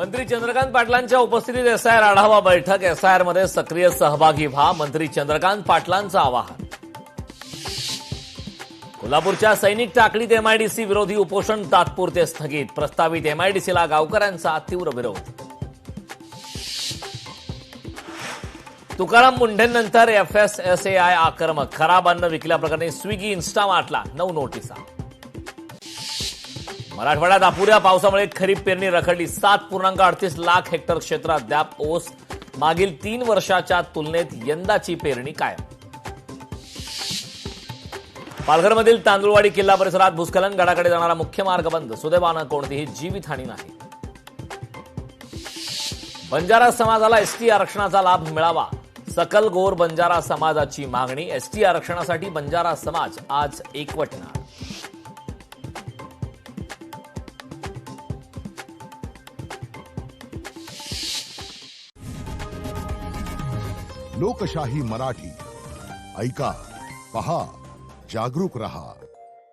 मंत्री चंद्रकांत पाटलांच्या उपस्थितीत एसआयआर आढावा बैठक. एसआयआरमध्ये सक्रिय सहभागी व्हा, मंत्री चंद्रकांत पाटलांचं आवाहन. कोल्हापूरच्या सैनिक टाकळीत एमआयडीसी विरोधी उपोषण तात्पुरते स्थगित. प्रस्तावित एमआयडीसीला गावकऱ्यांचा तीव्र विरोध. तुकाराम मुंढेंनंतर एफएसएसएआय आक्रमक. खराब अन्न विकल्याप्रकरणी स्विगी इन्स्टामार्टला 9 नोटिसा. मराठवाड्यात अपुऱ्या पावसामुळे खरीप पेरणी रखडली. 7.38 लाख हेक्टर क्षेत्र अद्याप ओस. मागील 3 वर्षाच्या तुलनेत यंदाची पेरणी कायम. पालघरमधील तांदुळवाडी किल्ला परिसरात भूस्खलन. गडाकडे जाणारा मुख्य मार्ग बंद. सुदैवानं कोणतीही जीवितहानी नाही. बंजारा समाजाला एसटी आरक्षणाचा लाभ मिळावा. सकल गोर बंजारा समाजाची मागणी. एसटी आरक्षणासाठी बंजारा समाज आज एकवटणार. लोकशाही मराठी ऐका, पहा, जागरूक रहा.